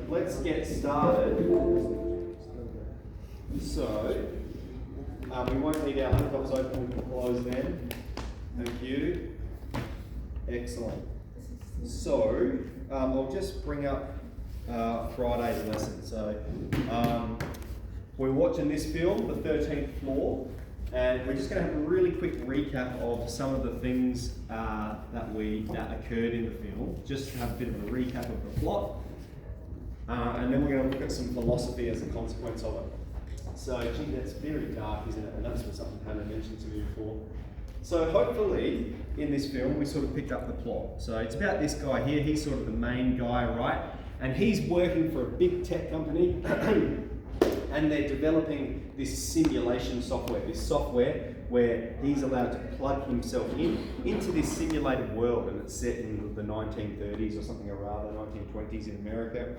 Let's get started. So, we won't need our laptops open, we can close them. Thank you. Excellent. So, I'll just bring up Friday's lesson. So, we're watching this film, The 13th Floor, and we're just going to have a really quick recap of some of the things that occurred in the film, just to have a bit of a recap of the plot, and then we're going to look at some philosophy as a consequence of it. So, gee, that's very dark, isn't it? And that's something Hannah mentioned to me before. So hopefully, in this film, we sort of picked up the plot. So it's about this guy here, he's sort of the main guy, right? And he's working for a big tech company, and they're developing this simulation software, where he's allowed to plug himself into this simulated world, and it's set in the 1930s or something, or rather 1920s in America.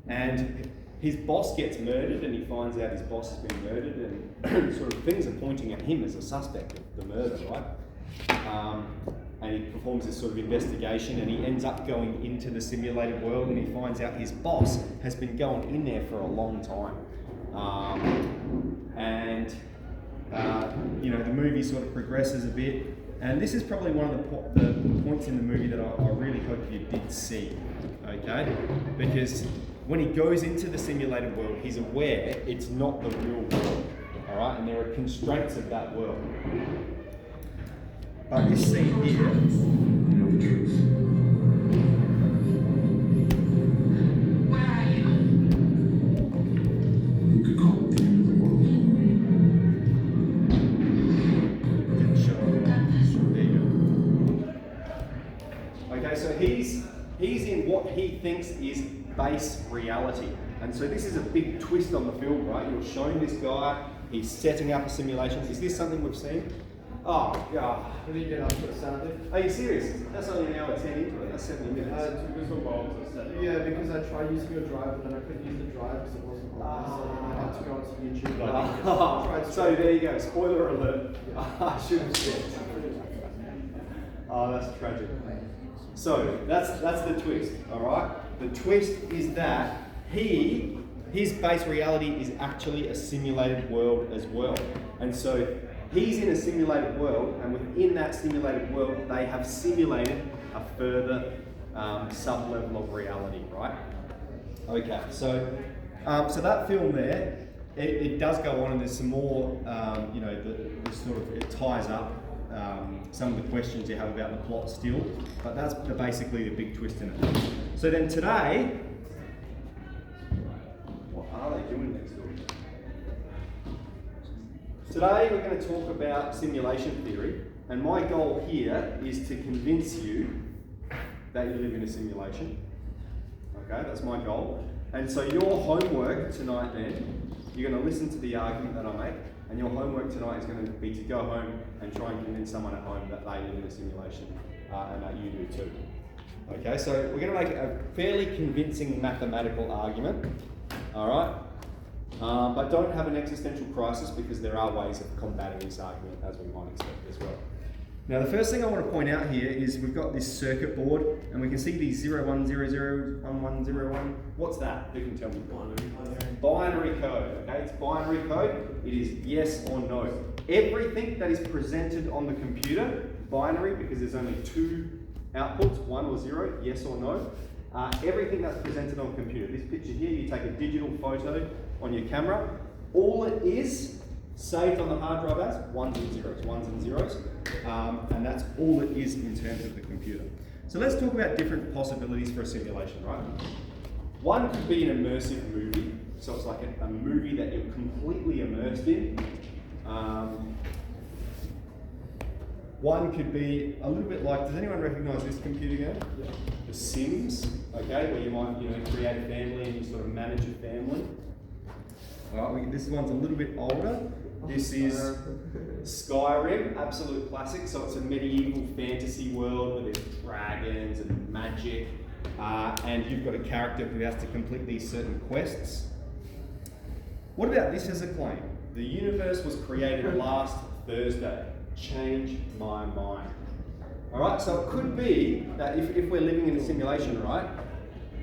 And his boss gets murdered, and he finds out his boss has been murdered, and sort of things are pointing at him as a suspect of the murder, right? And he performs this sort of investigation, and he ends up going into the simulated world, and he finds out his boss has been going in there for a long time. The movie sort of progresses a bit, and this is probably one of the points in the movie that I really hope you did see, okay? Because when he goes into the simulated world, he's aware it's not the real world, all right? And there are constraints of that world. But this scene here, Where are you? You could call it the end of the world. didn't show up. There you go. Okay, so he's in what he thinks is base reality. And so this is a big twist on the film, right? You're showing this guy, he's setting up a simulation. Is this something we've seen? Oh, God. What did you get up to Saturday? Are you serious? That's only an hour 10 into it. That's 70 minutes. Yeah, because I tried using your drive and then I couldn't use the drive because it wasn't on. So I had to go onto YouTube. So there you go. Spoiler alert. I should have said. Oh, that's tragic. So that's the twist. All right. The twist is that his base reality is actually a simulated world as well, and so he's in a simulated world, and within that simulated world, they have simulated a further sub-level of reality, right? Okay, so that film there, it does go on, and there's some more, it ties up some of the questions you have about the plot still, but that's basically the big twist in it. So then today, what are they doing next door? Today we're going to talk about simulation theory, and my goal here is to convince you that you live in a simulation. Okay, that's my goal. And so your homework tonight then, you're going to listen to the argument that I make, and your homework tonight is going to be to go home and try and convince someone at home that they live in a simulation, and that you do too. Okay, so we're going to make a fairly convincing mathematical argument, all right? But don't have an existential crisis, because there are ways of combating this argument, as we might expect as well. Now, the first thing I want to point out here is we've got this circuit board, and we can see these 0, 1, 0, 0, 1, 1, 0, 1. What's that? Who can tell me? Binary code, okay? It's binary code. It is yes or no. Everything that is presented on the computer, binary, because there's only two outputs, 1 or 0, yes or no. Everything that's presented on the computer. This picture here, you take a digital photo on your camera. All it is saved on the hard drive as ones and zeros, and that's all it is in terms of the computer. So let's talk about different possibilities for a simulation, right? One could be an immersive movie, so it's like a movie that you're completely immersed in. One could be a little bit like, does anyone recognise this computer game? Yeah. The Sims, okay, where you might create a family and you sort of manage a family. All right, this one's a little bit older. This is Skyrim, absolute classic. So it's a medieval fantasy world where there's dragons and magic, and you've got a character who has to complete these certain quests. What about this as a claim? The universe was created last Thursday. Change my mind. All right, so it could be that if we're living in a simulation, right,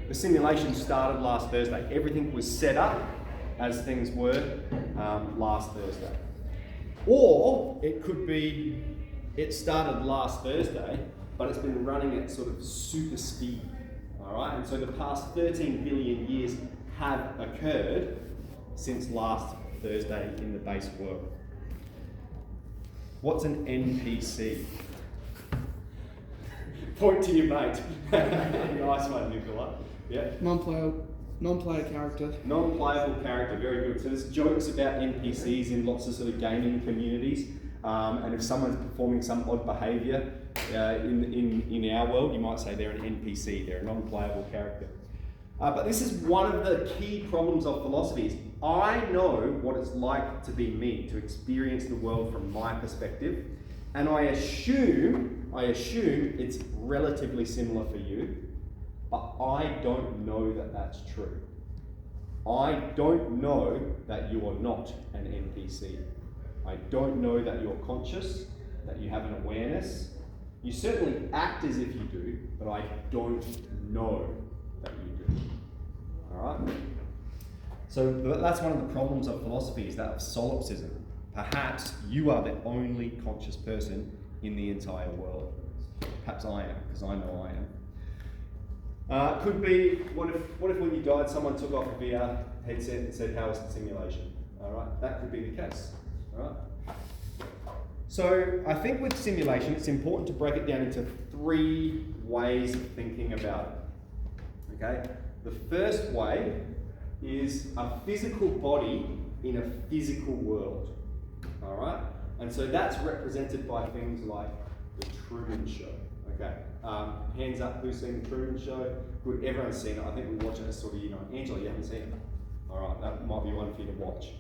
the simulation started last Thursday. Everything was set up as things were last Thursday. Or it could be it started last Thursday, but it's been running at sort of super speed. All right, and so the past 13 billion years have occurred since last Thursday in the base world. What's an NPC? Point to your mate. Nice one, Nicola. Yeah. Non-player character. Non-playable character, very good. So there's jokes about NPCs in lots of sort of gaming communities, and if someone's performing some odd behaviour in our world, you might say they're an NPC, they're a non-playable character. But this is one of the key problems of philosophy is I know what it's like to be me, to experience the world from my perspective, and I assume it's relatively similar for you, but I don't know that that's true. I don't know that you are not an NPC. I don't know that you're conscious, that you have an awareness. You certainly act as if you do, but I don't know that you do. All right? So that's one of the problems of philosophy, is that of solipsism. Perhaps you are the only conscious person in the entire world. Perhaps I am, because I know I am. Could be, what if when you died, someone took off a VR headset and said, how was the simulation? All right, that could be the case. All right. So I think with simulation, it's important to break it down into 3 ways of thinking about it. Okay. The first way is a physical body in a physical world. All right, and so that's represented by things like the Truman Show. Okay, hands up, who's seen the Truman Show? Good, everyone's seen it. I think we watch it as sort of, Angela, you haven't seen it. All right, that might be one for you to watch.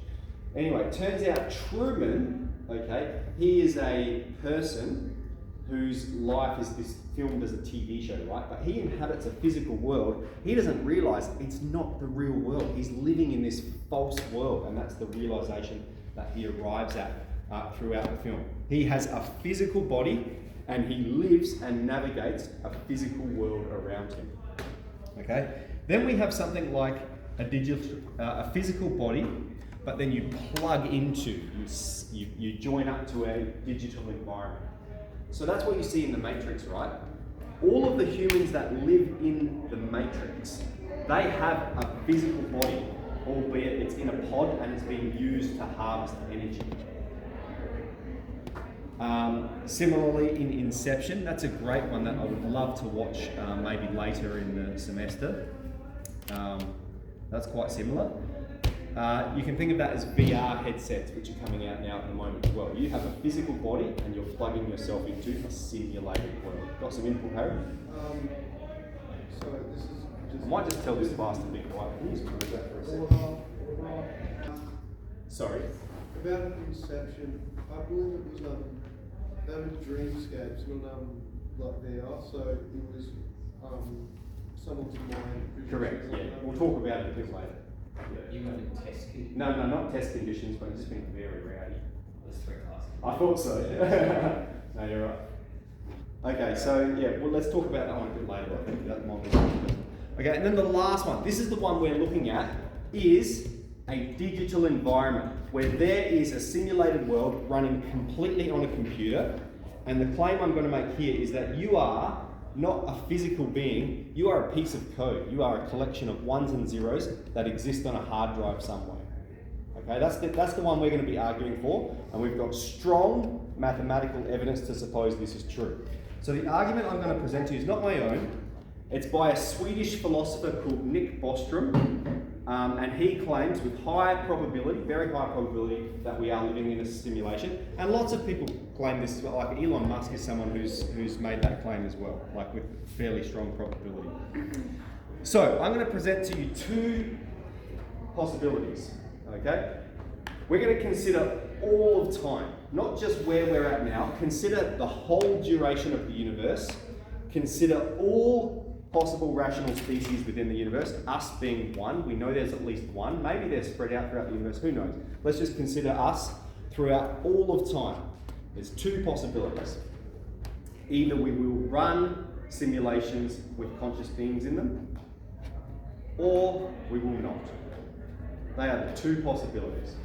Anyway, it turns out Truman, okay, he is a person whose life is filmed as a TV show, right? But he inhabits a physical world. He doesn't realise it's not the real world. He's living in this false world, and that's the realisation that he arrives at throughout the film. He has a physical body, and he lives and navigates a physical world around him. Okay. Then we have something like a physical body, but then you plug into, you join up to a digital environment. So that's what you see in the Matrix, right? All of the humans that live in the Matrix, they have a physical body, albeit it's in a pod and it's being used to harvest energy. Similarly, in Inception, that's a great one that I would love to watch maybe later in the semester. That's quite similar. You can think of that as VR headsets, which are coming out now at the moment as well. You have a physical body and you're plugging yourself into a simulated world. Got some input, Harry? So this is just... I might just tell this class to be quiet. Can you just pause that for a second? Sorry. About Inception, I believe it was that was dreamscapes, not like VR. So it was someone's mind. Correct. Yeah. We'll talk about it a bit later. You went in test conditions? No, not test conditions, but it's just been very rowdy. There's 3 classes. I thought so. No, you're right. Okay, so yeah, well, let's talk about that one a bit later. I think that might be interesting. Okay, and then the last one. This is the one we're looking at. Is a digital environment where there is a simulated world running completely on a computer, and the claim I'm going to make here is that you are not a physical being, you are a piece of code. You are a collection of ones and zeros that exist on a hard drive somewhere. Okay, that's the one we're going to be arguing for, and we've got strong mathematical evidence to suppose this is true. So the argument I'm going to present to you is not my own. It's by a Swedish philosopher called Nick Bostrom, and he claims with high probability, very high probability, that we are living in a simulation. And lots of people claim this as well, like Elon Musk is someone who's made that claim as well, like with fairly strong probability. So I'm going to present to you 2 possibilities, okay? We're going to consider all of time, not just where we're at now. Consider the whole duration of the universe. Consider all possible rational species within the universe, us being one. We know there's at least one. Maybe they're spread out throughout the universe, who knows? Let's just consider us throughout all of time. There's 2 possibilities. Either we will run simulations with conscious beings in them, or we will not. They are the two possibilities.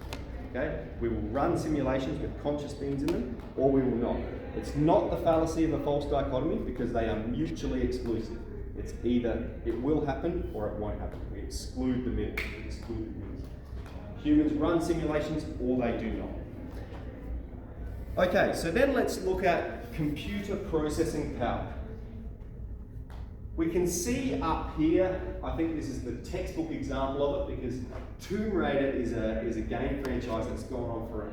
Okay? We will run simulations with conscious beings in them, or we will not. It's not the fallacy of a false dichotomy because they are mutually exclusive. It's either it will happen or it won't happen. We exclude the middle. We exclude the middle. Humans run simulations or they do not. Okay, so then let's look at computer processing power. We can see up here, I think this is the textbook example of it because Tomb Raider is a game franchise that's gone on for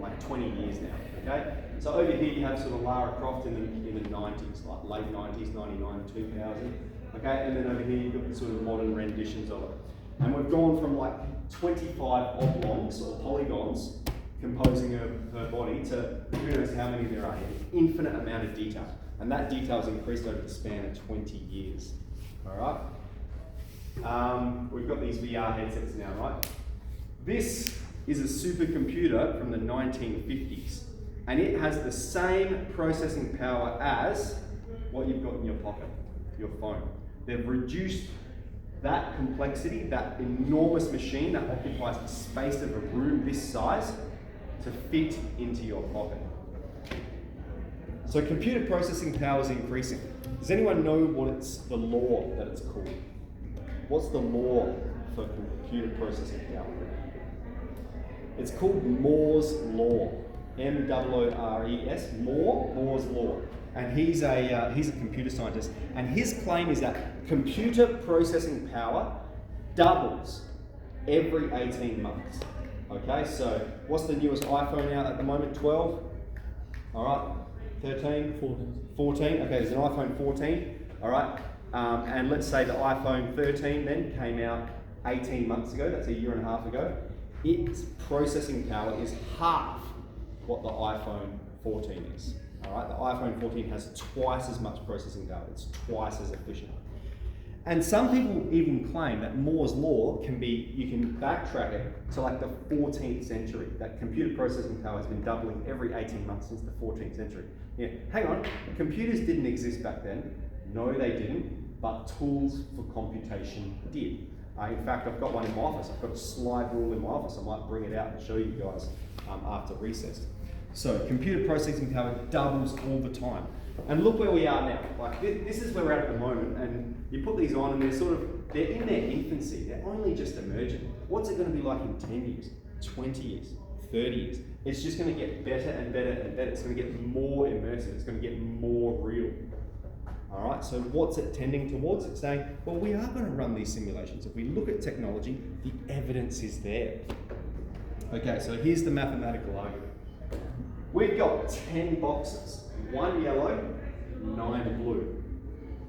like 20 years now, okay? So over here you have sort of Lara Croft in the 90s, like late 90s, 99, 2000, okay? And then over here you've got the sort of modern renditions of it. And we've gone from like 25 oblongs or polygons composing her body to who knows how many there are, an infinite amount of detail. And that detail has increased over the span of 20 years. All right? We've got these VR headsets now, right? This is a supercomputer from the 1950s. And it has the same processing power as what you've got in your pocket, your phone. They've reduced that complexity, that enormous machine that occupies the space of a room this size, to fit into your pocket. So computer processing power is increasing. Does anyone know what it's the law that it's called? What's the law for computer processing power? It's called Moore's law. M-O-O-R-E-S, Moore's law. And he's a computer scientist. And his claim is that computer processing power doubles every 18 months. Okay, so what's the newest iPhone out at the moment? 12? All right. 13? 14. Okay, there's an iPhone 14, all right? And let's say the iPhone 13 then came out 18 months ago, that's a year and a half ago. Its processing power is half what the iPhone 14 is, all right? The iPhone 14 has twice as much processing power, it's twice as efficient. And some people even claim that Moore's law you can backtrack it to like the 14th century, that computer processing power has been doubling every 18 months since the 14th century. Yeah, hang on, computers didn't exist back then. No, they didn't, but tools for computation did. In fact, I've got one in my office. I've got a slide rule in my office. I might bring it out and show you guys after recess. So computer processing power doubles all the time. And look where we are now. Like this is where we're at the moment, and you put these on and they're in their infancy. They're only just emerging. What's it going to be like in 10 years, 20 years, 30 years? It's just going to get better and better and better. It's going to get more immersive. It's going to get more real. All right, so what's it tending towards? It's saying, well, we are going to run these simulations. If we look at technology, the evidence is there. Okay, so here's the mathematical argument. We've got 10 boxes, 1 yellow, 9 blue.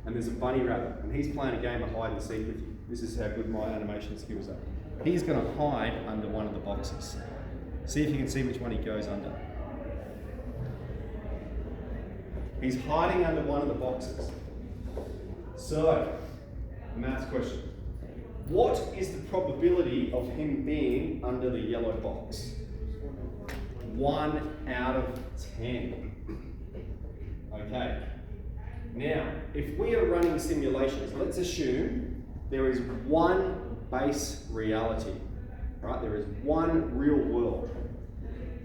And there's a bunny rabbit, and he's playing a game of hide and seek with you. This is how good my animation skills are. He's going to hide under one of the boxes. See if you can see which one he goes under. He's hiding under one of the boxes. So, maths question. What is the probability of him being under the yellow box? 1 out of 10. Okay. Now, if we are running simulations, let's assume there is one base reality, right? There is one real world.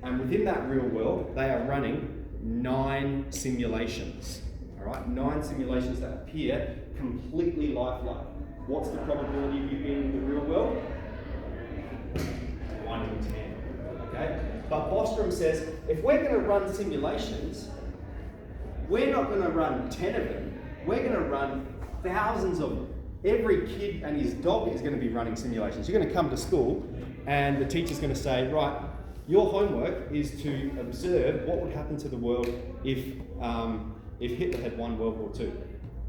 And within that real world, they are running 9 simulations, all right? 9 simulations that appear completely lifelike. What's the probability of you being in the real world? 1 in 10, okay? But Bostrom says, if we're going to run simulations, we're not going to run 10 of them, we're going to run thousands of them. Every kid and his dog is going to be running simulations. You're going to come to school and the teacher's going to say, right, your homework is to observe what would happen to the world if Hitler had won World War II.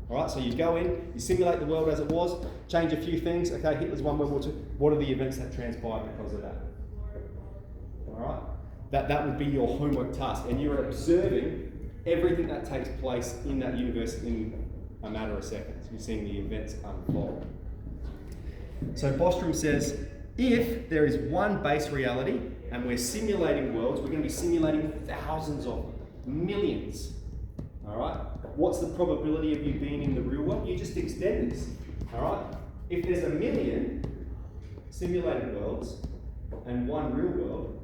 All right, so you go in, you simulate the world as it was, change a few things. Okay, Hitler's won World War II. What are the events that transpired because of that? All right, that would be your homework task, and you're observing everything that takes place in that universe in a matter of seconds. You're seeing the events unfold. So Bostrom says, if there is one base reality and we're simulating worlds, we're going to be simulating thousands of them, millions. All right. What's the probability of you being in the real world? You just extend this. All right. If there's 1 million simulated worlds and one real world,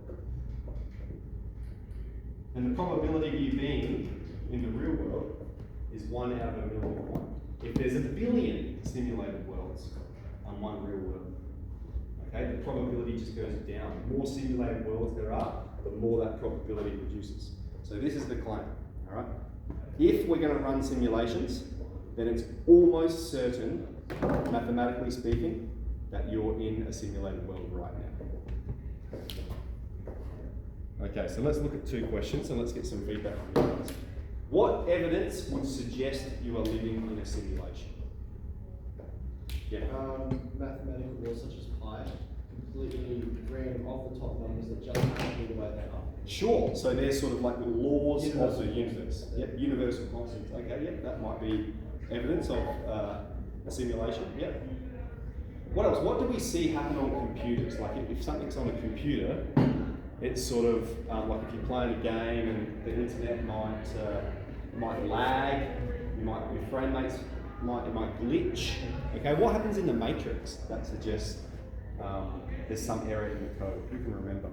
and the probability of you being in the real world is 1 out of 1 million. If there's 1 billion simulated worlds and one real world, okay, the probability just goes down. The more simulated worlds there are, the more that probability reduces. So this is the claim, all right? If we're going to run simulations, then it's almost certain, mathematically speaking, that you're in a simulated world right now. Okay, so let's look at 2 questions and let's get some feedback from you guys. What evidence would suggest you are living in a simulation? Yeah. Mathematical laws such as pi, completely random off the top numbers that just happen the way they are. Sure, so they're sort of like the laws of the universe. Yep, universal constants. Okay, yep, that might be evidence of a simulation. Yep. What else? What do we see happen on computers? Like if something's on a computer, it's sort of like if you're playing a game and the internet might lag, your frame rates might glitch. Okay, what happens in the matrix that suggests there's some error in the code? Who can remember?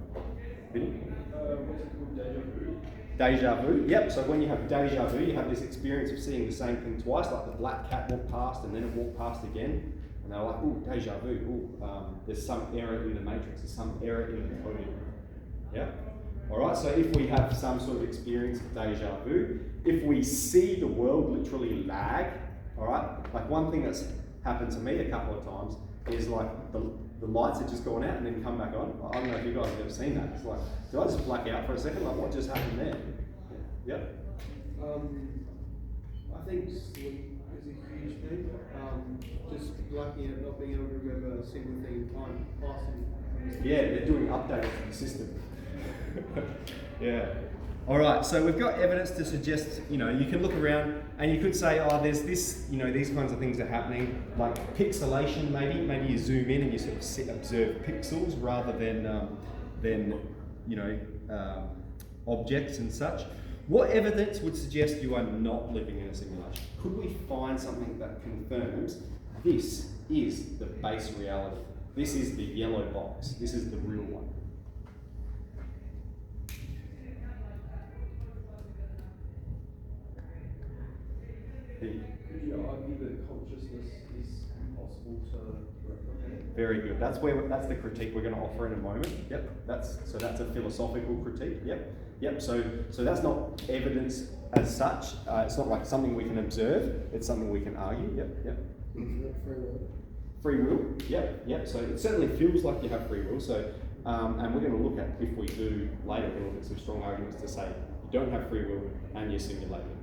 Vinny? What's it called? Deja vu? Deja vu, yep. So when you have deja vu, you have this experience of seeing the same thing twice, like the black cat walked past and then it walked past again. And they're like, ooh, deja vu, ooh, there's some error in the matrix, there's some error in the coding. Yeah? Alright, so if we have some sort of experience of deja vu, if we see the world literally lag, alright, like one thing that's happened to me a couple of times is like the lights have just gone out and then come back on. I don't know if you guys have ever seen that. It's like, did I just black out for a second? Like, what just happened there? Yeah? I think sleep is a huge thing. Just blacking out, not being able to remember a single thing in time passing. Yeah, they're doing updates to the system. Yeah. All right, so we've got evidence to suggest, you can look around and you could say, oh, there's this, these kinds of things are happening, like pixelation maybe. Maybe you zoom in and you sort of observe pixels rather than objects and such. What evidence would suggest you are not living in a simulation? Could we find something that confirms this is the base reality? This is the yellow box. This is the real one. Could you argue that consciousness is impossible to replicate? Very good. That's the critique we're going to offer in a moment. Yep. That's a philosophical critique. Yep. So that's not evidence as such. It's not like something we can observe. It's something we can argue. Yep. Free will. Yep. So it certainly feels like you have free will. So and we're going to look at, if we do later, we're going to look at some strong arguments to say you don't have free will and you're simulating.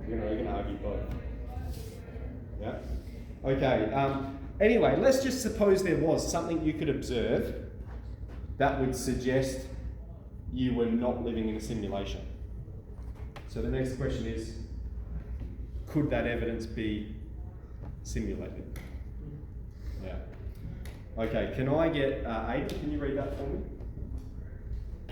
We're going to argue both. Yeah. Okay. Anyway, let's just suppose there was something you could observe that would suggest you were not living in a simulation. So the next question is, could that evidence be simulated? Yeah. Okay. Can I get Aiden? Can you read that for me?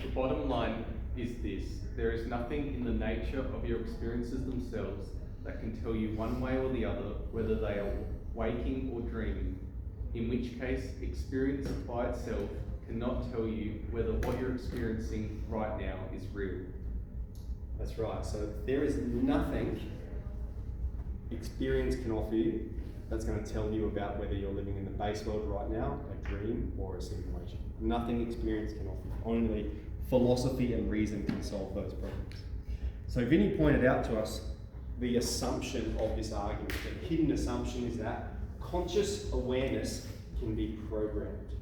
The bottom line is this: there is nothing in the nature of your experiences themselves that can tell you one way or the other whether they are waking or dreaming, in which case experience by itself cannot tell you whether what you're experiencing right now is real. That's right. So there is nothing experience can offer you that's going to tell you about whether you're living in the base world right now, a dream, or a simulation. Nothing experience can offer you. Only philosophy and reason can solve those problems. So Vinny pointed out to us the assumption of this argument. The hidden assumption is that conscious awareness can be programmed.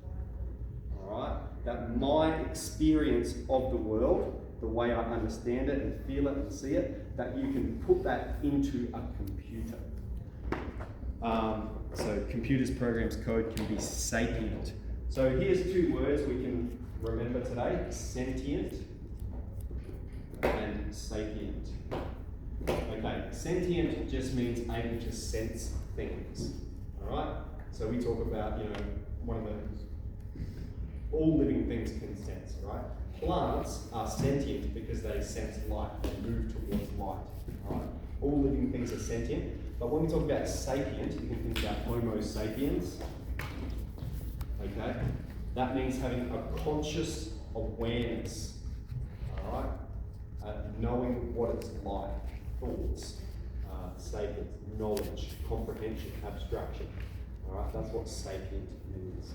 All right? That my experience of the world, the way I understand it and feel it and see it, that you can put that into a computer. So computers, programs, code can be sapient. So here's 2 words we can remember today: sentient and sapient. Okay, sentient just means able to sense things. Alright? So we talk about, all living things can sense, right? Plants are sentient because they sense light, they move towards light. Alright? All living things are sentient. But when we talk about sapient, you can think about Homo sapiens. Okay? That means having a conscious awareness. Alright? Knowing what it's like. Thoughts. Sapience. Knowledge. Comprehension. Abstraction. Alright? That's what sapient means.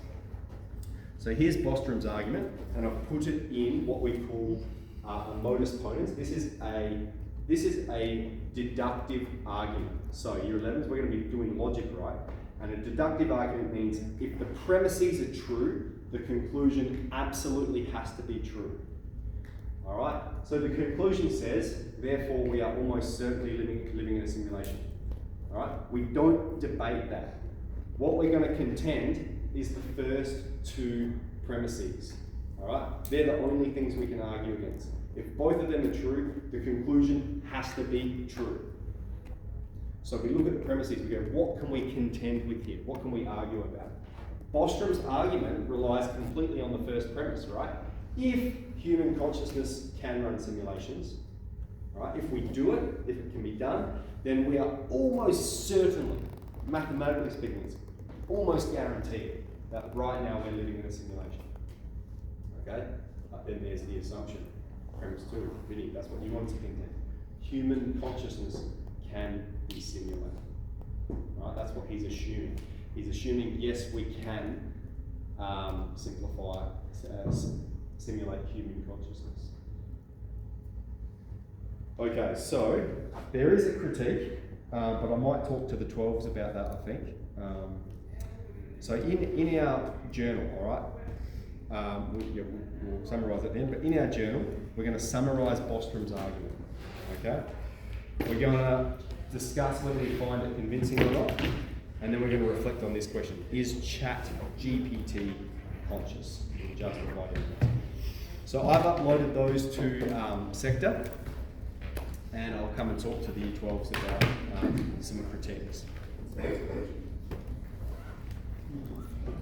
So here's Bostrom's argument, and I've put it in what we call a modus ponens. This is a deductive argument. So year 11s, we're going to be doing logic, right? And a deductive argument means if the premises are true, the conclusion absolutely has to be true. All right. So the conclusion says, therefore, we are almost certainly living in a simulation. All right. We don't debate that. What we're going to contend is the first two premises. All right. They're the only things we can argue against. If both of them are true, the conclusion has to be true. So we look at the premises, we go, what can we contend with here? What can we argue about? Bostrom's argument relies completely on the first premise, right? If human consciousness can run simulations, right? If we do it, if it can be done, then we are almost certainly, mathematically speaking, it's almost guaranteed that right now we're living in a simulation. Okay? But then there's the assumption. Premise 2, Vinny, that's what you want to contend. Human consciousness can be simulated. Right? That's what he's assuming. He's assuming, yes, we can simulate human consciousness. Okay, so there is a critique, but I might talk to the 12s about that, I think. So in our journal, all right, we'll summarise at the end, but in our journal, we're going to summarise Bostrom's argument, okay? We're going to discuss whether we find it convincing or not, and then we're going to reflect on this question. Is ChatGPT conscious? Justified. So I've uploaded those to Sector, and I'll come and talk to the 12s about some critiques.